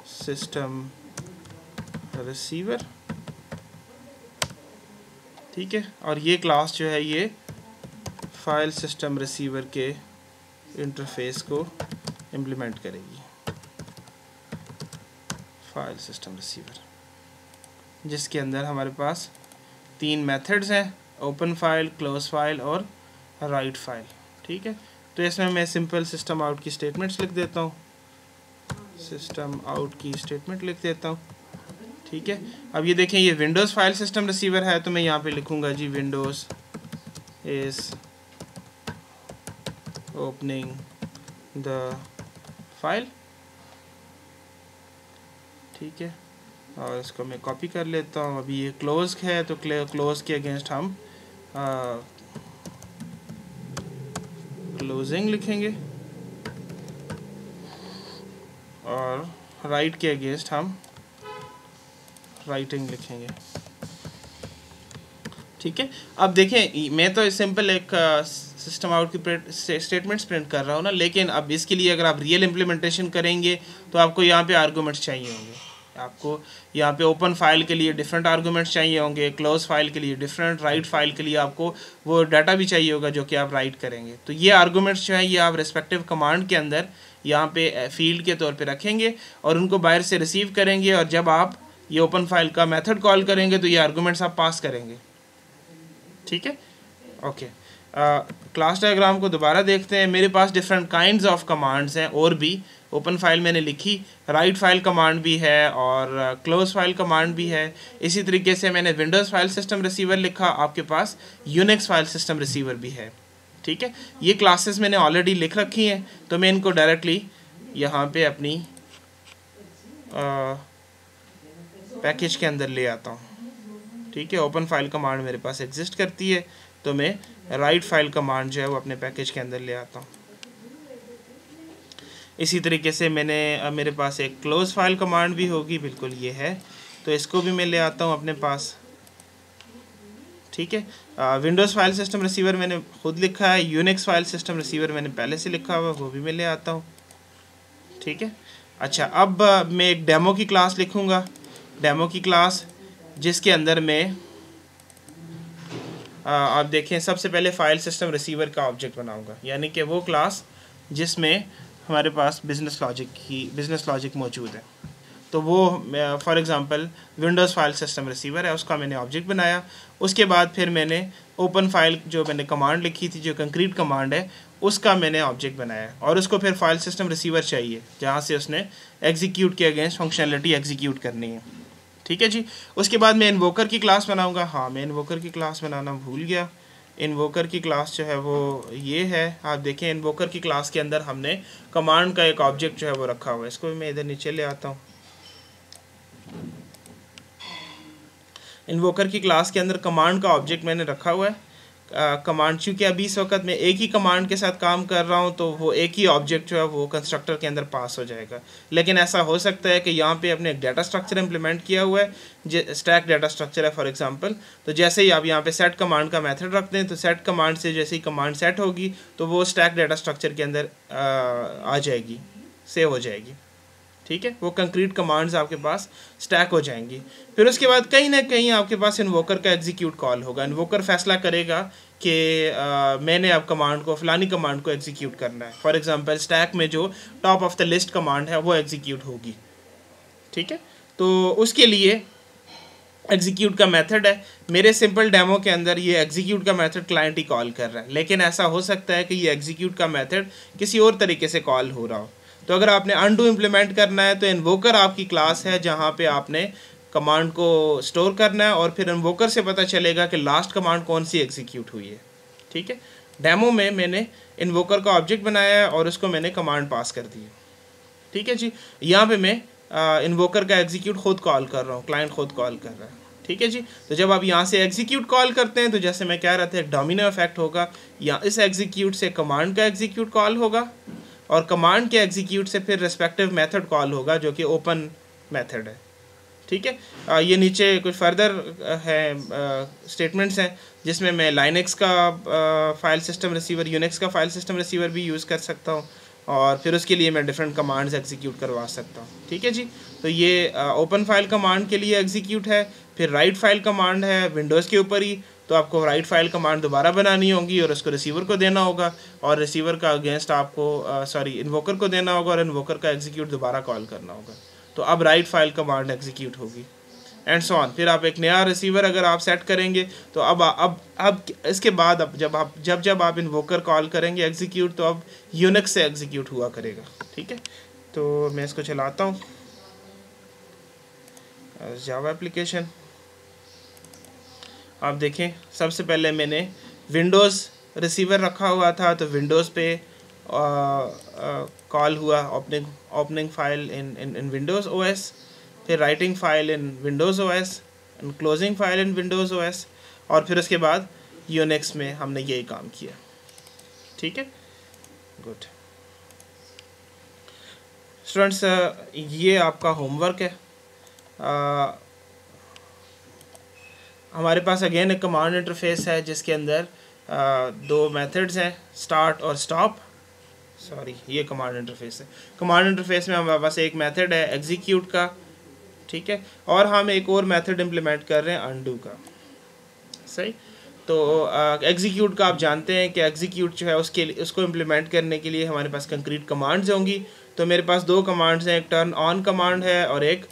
system receiver. ठीक है, और ये क्लास जो है ये फाइल सिस्टम रिसीवर के इंटरफेस को इम्प्लीमेंट करेगी, फाइल सिस्टम रिसीवर, जिसके अंदर हमारे पास 3 मेथड्स हैं, ओपन फाइल, क्लोज फाइल और राइट फाइल। ठीक है, तो इसमें मैं सिंपल सिस्टम आउट की स्टेटमेंट्स लिख देता हूँ, सिस्टम आउट की स्टेटमेंट लिख देता हूँ। ठीक है, अब ये देखें ये विंडोज़ फाइल सिस्टम रिसीवर है तो मैं यहाँ पे लिखूँगा जी Windows is opening the file. ठीक है, और इसको मैं कॉपी कर लेता हूँ। अभी ये क्लोज है तो क्लोज के अगेंस्ट हम क्लोजिंग लिखेंगे और राइट के अगेंस्ट हम राइटिंग लिखेंगे। ठीक है, अब देखें मैं तो सिंपल एक सिस्टम आउट की स्टेटमेंट्स प्रिंट कर रहा हूँ ना, लेकिन अब इसके लिए अगर आप रियल इम्प्लीमेंटेशन करेंगे तो आपको यहाँ पे आर्गूमेंट्स चाहिए होंगे। आपको यहाँ पे ओपन फाइल के लिए डिफरेंट आर्गूमेंट्स चाहिए होंगे, क्लोज फाइल के लिए डिफरेंट, राइट फाइल के लिए आपको वो डाटा भी चाहिए होगा जो कि आप राइट करेंगे। तो ये आर्गूमेंट्स जो है ये आप रिस्पेक्टिव कमांड के अंदर यहाँ पे फील्ड के तौर पे रखेंगे और उनको बाहर से रिसीव करेंगे, और जब आप ये ओपन फाइल का मेथड कॉल करेंगे तो ये आर्गूमेंट्स आप पास करेंगे। ठीक है, ओके। क्लास डायग्राम को दोबारा देखते हैं। मेरे पास डिफरेंट काइंड्स ऑफ कमांड्स हैं और भी। ओपन फाइल मैंने लिखी, राइट फाइल कमांड भी है और क्लोज फाइल कमांड भी है। इसी तरीके से मैंने विंडोज़ फाइल सिस्टम रिसीवर लिखा, आपके पास यूनिक्स फाइल सिस्टम रिसीवर भी है। ठीक है, ये क्लासेस मैंने ऑलरेडी लिख रखी हैं तो मैं इनको डायरेक्टली यहाँ पे अपनी पैकेज के अंदर ले आता हूँ। ठीक है, ओपन फाइल कमांड मेरे पास एग्जिस्ट करती है, तो मैं राइट फाइल कमांड जो है वो अपने पैकेज के अंदर ले आता हूँ। इसी तरीके से मेरे पास एक क्लोज फाइल कमांड भी होगी, बिल्कुल ये है, तो इसको भी मैं ले आता हूँ अपने पास। ठीक है, विंडोज़ फाइल सिस्टम रिसीवर मैंने खुद लिखा है, यूनिक्स फाइल सिस्टम रिसीवर मैंने पहले से लिखा हुआ, वो भी मैं ले आता हूँ। ठीक है, अच्छा, अब मैं एक डेमो की क्लास लिखूँगा, डेमो की क्लास जिसके अंदर मैं आप देखें सबसे पहले फ़ाइल सिस्टम रिसीवर का ऑब्जेक्ट बनाऊँगा, यानी कि वो क्लास जिसमें हमारे पास बिज़नेस लॉजिक मौजूद है। तो वो for example Windows file system receiver है, उसका मैंने ऑब्जेक्ट बनाया। उसके बाद फिर मैंने ओपन फाइल जो मैंने कमांड लिखी थी, जो कंक्रीट कमांड है, उसका मैंने ऑब्जेक्ट बनाया और उसको फिर फाइल सिस्टम रिसीवर चाहिए जहाँ से उसने एग्जीक्यूट के अगेंस्ट फंक्शनलिटी एग्जीक्यूट करनी है। ठीक है जी, उसके बाद मैं इन्वोकर की क्लास बनाऊँगा। हाँ, मैं इन्वोकर की क्लास बनाना भूल गया। इन्वोकर की क्लास जो है वो ये है, आप देखें इन्वोकर की क्लास के अंदर हमने कमांड का एक ऑब्जेक्ट जो है वो रखा हुआ है। इसको भी मैं इधर नीचे ले आता हूँ। इन्वोकर की क्लास के अंदर कमांड का ऑब्जेक्ट मैंने रखा हुआ है। कमांड, चूँकि अभी इस वक्त मैं एक ही कमांड के साथ काम कर रहा हूँ, तो वो एक ही ऑब्जेक्ट जो है वो कंस्ट्रक्टर के अंदर पास हो जाएगा। लेकिन ऐसा हो सकता है कि यहाँ पे अपने एक डाटा स्ट्रक्चर इंप्लीमेंट किया हुआ है, स्टैक डाटा स्ट्रक्चर है फॉर एग्जांपल। तो जैसे ही आप यहाँ पे सेट कमांड का मेथड रखते हैं, तो सेट कमांड से जैसे ही कमांड सेट होगी तो वो स्टैक डाटा स्ट्रक्चर के अंदर आ जाएगी, सेव हो जाएगी। ठीक है, वो कंक्रीट कमांड्स आपके पास स्टैक हो जाएंगी। फिर उसके बाद कहीं ना कहीं आपके पास इन्वोकर का एग्जीक्यूट कॉल होगा। इन्वोकर फैसला करेगा कि मैंने अब कमांड को, फलानी कमांड को एग्जीक्यूट करना है। फॉर एग्जांपल स्टैक में जो top of the list command है वो एग्जीक्यूट होगी। ठीक है, तो उसके लिए एग्जीक्यूट का मेथड है। मेरे सिंपल डेमो के अंदर ये एग्जीक्यूट का मेथड क्लाइंट ही कॉल कर रहा है, लेकिन ऐसा हो सकता है कि ये एग्जीक्यूट का मेथड किसी और तरीके से कॉल हो रहा हो। तो अगर आपने अनडू इम्प्लीमेंट करना है तो इन्वोकर आपकी क्लास है जहाँ पे आपने कमांड को स्टोर करना है और फिर इन्वोकर से पता चलेगा कि लास्ट कमांड कौन सी एग्जीक्यूट हुई है। ठीक है, डेमो में मैंने इन्वोकर का ऑब्जेक्ट बनाया है और उसको मैंने कमांड पास कर दी है। ठीक है जी, यहाँ पे मैं इन्वोकर का एग्जीक्यूट खुद कॉल कर रहा हूँ, क्लाइंट खुद कॉल कर रहा है। ठीक है जी, तो जब आप यहाँ से एग्जीक्यूट कॉल करते हैं तो जैसे मैं कह रहा था एक डोमिनो इफेक्ट होगा। यहाँ इस एग्जीक्यूट से कमांड का एग्जीक्यूट कॉल होगा और कमांड के एग्जीक्यूट से फिर रिस्पेक्टिव मेथड कॉल होगा जो कि ओपन मेथड है। ठीक है, ये नीचे कुछ फर्दर है स्टेटमेंट्स हैं जिसमें मैं लाइनक्स का फाइल सिस्टम रिसीवर, यूनिक्स का फाइल सिस्टम रिसीवर भी यूज़ कर सकता हूँ और फिर उसके लिए मैं डिफरेंट कमांड्स एग्जीक्यूट करवा सकता हूँ। ठीक है जी, तो ये ओपन फाइल कमांड के लिए एग्जीक्यूट है। फिर राइट फाइल कमांड है विंडोज़ के ऊपर ही, तो आपको राइट फाइल कमांड दोबारा बनानी होगी और उसको रिसीवर को देना होगा और रिसीवर का अगेंस्ट आपको इन्वोकर को देना होगा और इन्वोकर का एग्जीक्यूट दोबारा कॉल करना होगा। तो अब राइट फाइल कमांड एग्जीक्यूट होगी एंड सो ऑन। फिर आप एक नया रिसीवर अगर आप सेट करेंगे तो अब इसके बाद अब जब आप इन्वोकर कॉल करेंगे एग्जीक्यूट, तो अब यूनिक्स से एग्जीक्यूट हुआ करेगा। ठीक है, तो मैं इसको चलाता हूँ जावा एप्लीकेशन। आप देखें सबसे पहले मैंने विंडोज़ रिसीवर रखा हुआ था, तो विंडोज़ पे कॉल हुआ opening file in Windows OS, फिर writing file in Windows OS and closing file in Windows OS, और फिर उसके बाद यूनिक्स में हमने यही काम किया। ठीक है, गुड स्टूडेंट्स, ये आपका होमवर्क है। हमारे पास अगेन एक कमांड इंटरफेस है जिसके अंदर दो मेथड्स हैं, स्टार्ट और स्टॉप। सॉरी, ये कमांड इंटरफेस है। कमांड इंटरफेस में हमारे पास एक मेथड है एग्जीक्यूट का। ठीक है, और हम एक और मेथड इम्प्लीमेंट कर रहे हैं अनडू का। सही, तो एग्जीक्यूट का आप जानते हैं कि एग्जीक्यूट जो है उसको इम्प्लीमेंट करने के लिए हमारे पास कंक्रीट कमांड्स होंगी। तो मेरे पास दो कमांड्स हैं, एक टर्न ऑन कमांड है और एक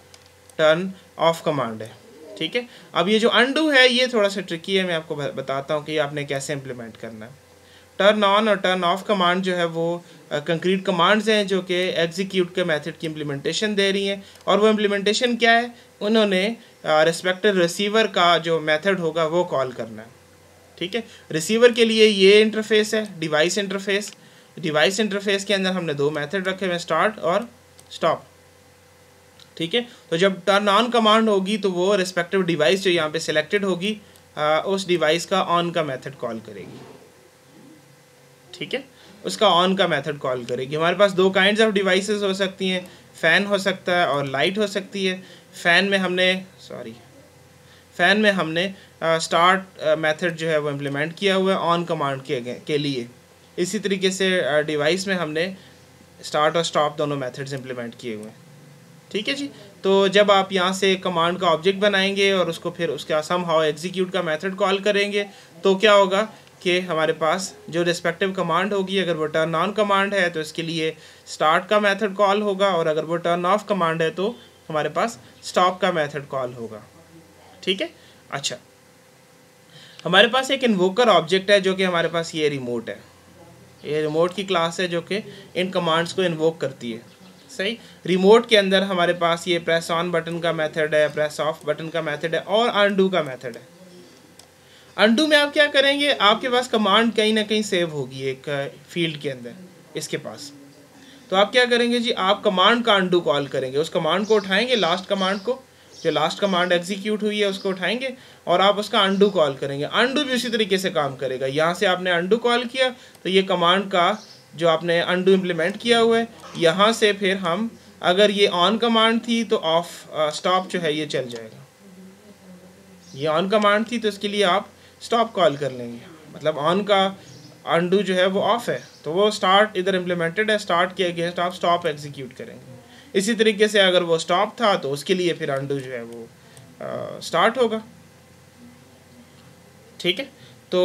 टर्न ऑफ कमांड है। ठीक है, अब ये जो अनडू है ये थोड़ा सा ट्रिकी है, मैं आपको बताता हूँ कि आपने कैसे इम्प्लीमेंट करना है। टर्न ऑन और टर्न ऑफ कमांड जो है वो कंक्रीट कमांड्स हैं जो कि एग्जीक्यूट के मेथड की इम्प्लीमेंटेशन दे रही हैं। और वो इम्प्लीमेंटेशन क्या है, उन्होंने रिस्पेक्टिव रिसीवर का जो मेथड होगा वो कॉल करना है। ठीक है, रिसीवर के लिए ये इंटरफेस है डिवाइस इंटरफेस। डिवाइस इंटरफेस के अंदर हमने दो मेथड रखे हुए, स्टार्ट और स्टॉप। ठीक है, तो जब टर्न ऑन कमांड होगी तो वो रिस्पेक्टिव डिवाइस जो यहाँ पे सिलेक्टेड होगी उस डिवाइस का ऑन का मेथड कॉल करेगी। ठीक है, उसका ऑन का मेथड कॉल करेगी। हमारे पास दो काइंड्स ऑफ डिवाइसेस हो सकती हैं, फ़ैन हो सकता है और लाइट हो सकती है। फ़ैन में हमने स्टार्ट मेथड जो है वो इम्प्लीमेंट किया हुआ है ऑन कमांड के लिए। इसी तरीके से डिवाइस में हमने स्टार्ट और स्टॉप दोनों मेथड्स इम्प्लीमेंट किए हुए हैं। ठीक है जी। तो जब आप यहाँ से कमांड का ऑब्जेक्ट बनाएंगे और उसको फिर उसका समहाउ एग्जीक्यूट का मेथड कॉल करेंगे, तो क्या होगा कि हमारे पास जो रिस्पेक्टिव कमांड होगी, अगर वो टर्न ऑन कमांड है तो इसके लिए स्टार्ट का मेथड कॉल होगा, और अगर वो टर्न ऑफ कमांड है तो हमारे पास स्टॉप का मेथड कॉल होगा। ठीक है। अच्छा, हमारे पास एक इन्वोकर ऑब्जेक्ट है जो कि हमारे पास ये रिमोट है। ये रिमोट की क्लास है जो कि इन कमांड्स को इन्वोक करती है। सही। रिमोट के अंदर हमारे पास ये प्रेस ऑन बटन का मेथड है, प्रेस ऑफ बटन का मेथड है और अनडू का मेथड है। अनडू में आप क्या करेंगे, आपके पास कमांड कहीं ना कहीं सेव होगी एक फील्ड के अंदर इसके पास। तो आप क्या करेंगे जी, आप कमांड का अनडू कॉल करेंगे, उस कमांड को उठाएंगे, लास्ट कमांड को, जो लास्ट कमांड एग्जीक्यूट हुई है उसको उठाएंगे और आप उसका अनडू कॉल करेंगे। अनडू भी उसी तरीके से काम करेगा। यहाँ से आपने अनडू कॉल किया तो ये कमांड का जो आपने अनडू इम्प्लीमेंट किया हुआ है, यहाँ से फिर हम, अगर ये ऑन कमांड थी तो ऑफ स्टॉप जो है ये चल जाएगा। ये ऑन कमांड थी तो इसके लिए आप स्टॉप कॉल कर लेंगे, मतलब ऑन का अनडू जो है वो ऑफ है तो वो स्टार्ट इधर इम्प्लीमेंटेड है, स्टार्ट के अगेंस्ट आप स्टॉप एग्जीक्यूट करेंगे। इसी तरीके से अगर वो स्टॉप था तो उसके लिए फिर अनडू जो है वो स्टार्ट होगा। ठीक है। तो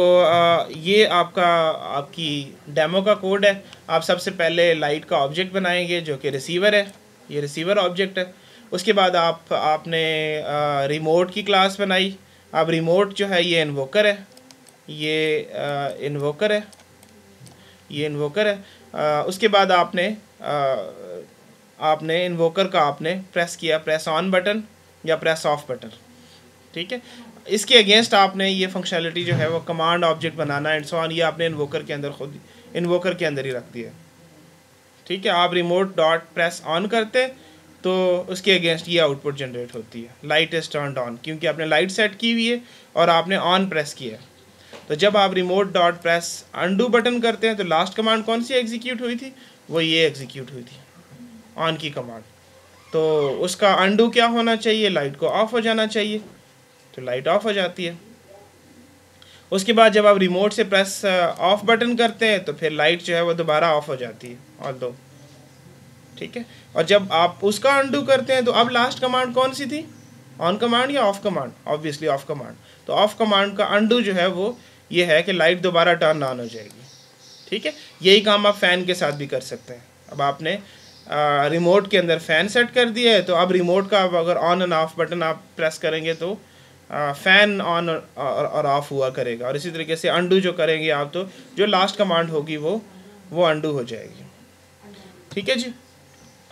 ये आपकी डेमो का कोड है। आप सबसे पहले लाइट का ऑब्जेक्ट बनाएंगे जो कि रिसीवर है, ये रिसीवर ऑब्जेक्ट है। उसके बाद आपने रिमोट की क्लास बनाई। अब रिमोट जो है ये इन्वोकर है, ये इन्वोकर है, ये इन्वोकर है। उसके बाद आपने इन्वोकर का आपने प्रेस किया, प्रेस ऑन बटन या प्रेस ऑफ बटन। ठीक है। इसके अगेंस्ट आपने ये फंक्शनलिटी जो है वो command object banana and so on, ये आपने इन्वोकर के अंदर खुद इन्वोकर के अंदर ही रख दिया। ठीक है। आप रिमोट डॉट प्रेस ऑन करते तो उसके अगेंस्ट ये आउटपुट जनरेट होती है, लाइट इज टर्न्ड ऑन, क्योंकि आपने लाइट सेट की हुई है और आपने ऑन प्रेस किया। तो जब आप remote dot press undo button करते हैं तो लास्ट कमांड कौन सी एग्जीक्यूट हुई थी, वो ये एग्जीक्यूट हुई थी, ऑन की कमांड। तो उसका अनडू क्या होना चाहिए, लाइट को ऑफ हो जाना चाहिए, तो लाइट ऑफ हो जाती है। उसके बाद जब आप रिमोट से प्रेस ऑफ बटन करते हैं तो फिर लाइट जो है वो दोबारा ऑफ हो जाती है, ऑल दो। ठीक है। और जब आप उसका अनडू करते हैं तो अब लास्ट कमांड कौन सी थी, ऑन कमांड या of command, obviously of command. तो ऑफ कमांड का अनडू जो है वो ये है कि लाइट दोबारा टर्न ऑन हो जाएगी। ठीक है। यही काम आप फ़ैन के साथ भी कर सकते हैं। अब आपने रिमोट के अंदर फ़ैन सेट कर दिया है तो अब रिमोट का अगर ऑन एंड ऑफ बटन आप प्रेस करेंगे तो फ़ैन ऑन और ऑफ हुआ करेगा। और इसी तरीके से अनडू जो करेंगे आप तो जो लास्ट कमांड होगी वो अनडू हो जाएगी। ठीक है जी।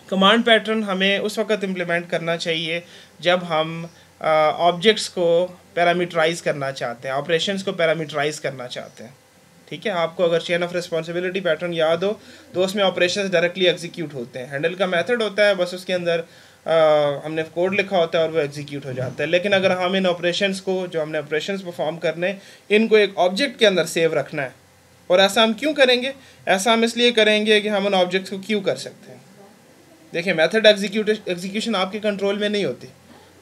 कमांड पैटर्न हमें उस वक्त इम्प्लीमेंट करना चाहिए जब हम ऑब्जेक्ट्स को पैरामीटराइज करना चाहते हैं, ऑपरेशंस को पैरामीटराइज करना चाहते हैं। ठीक है। आपको अगर चेन ऑफ रिस्पॉन्सिबिलिटी पैटर्न याद हो तो उसमें ऑपरेशंस डायरेक्टली एग्जीक्यूट होते हैं। हैंडल का मेथड होता है, बस उसके अंदर हमने कोड लिखा होता है और वो एग्जीक्यूट हो जाता है। लेकिन अगर हम इन ऑपरेशंस को, जो हमने ऑपरेशंस परफॉर्म करने, इनको एक ऑब्जेक्ट के अंदर सेव रखना है। और ऐसा हम क्यों करेंगे, ऐसा हम इसलिए करेंगे कि हम उन ऑब्जेक्ट्स को क्यों कर सकते हैं। देखिए, मेथड एग्जीक्यूशन आपके कंट्रोल में नहीं होती।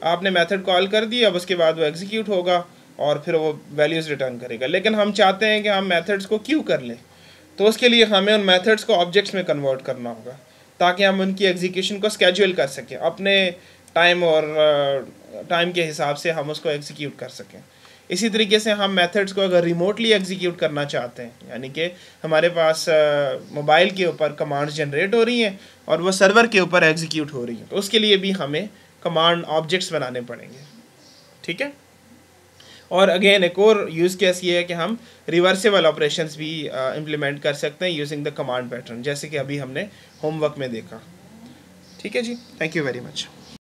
आपने मेथड कॉल कर दिया, अब उसके बाद वो एग्जीक्यूट होगा और फिर वो वैल्यूज़ रिटर्न करेगा। लेकिन हम चाहते हैं कि हम मेथड्स को क्यों कर लें, तो उसके लिए हमें उन मेथड्स को ऑब्जेक्ट्स में कन्वर्ट करना होगा ताकि हम उनकी एग्जीक्यूशन को स्केड्यूल कर सकें, अपने टाइम और टाइम के हिसाब से हम उसको एग्जीक्यूट कर सकें। इसी तरीके से हम मेथड्स को अगर रिमोटली एग्जीक्यूट करना चाहते हैं, यानी कि हमारे पास मोबाइल के ऊपर कमांड्स जनरेट हो रही हैं और वो सर्वर के ऊपर एग्जीक्यूट हो रही हैं, तो उसके लिए भी हमें कमांड ऑब्जेक्ट्स बनाने पड़ेंगे। ठीक है। और अगेन एक और यूज़ केस ये है कि हम रिवर्सिबल ऑपरेशंस भी इम्प्लीमेंट कर सकते हैं यूजिंग द कमांड पैटर्न, जैसे कि अभी हमने होमवर्क में देखा। ठीक है जी। Thank you very much.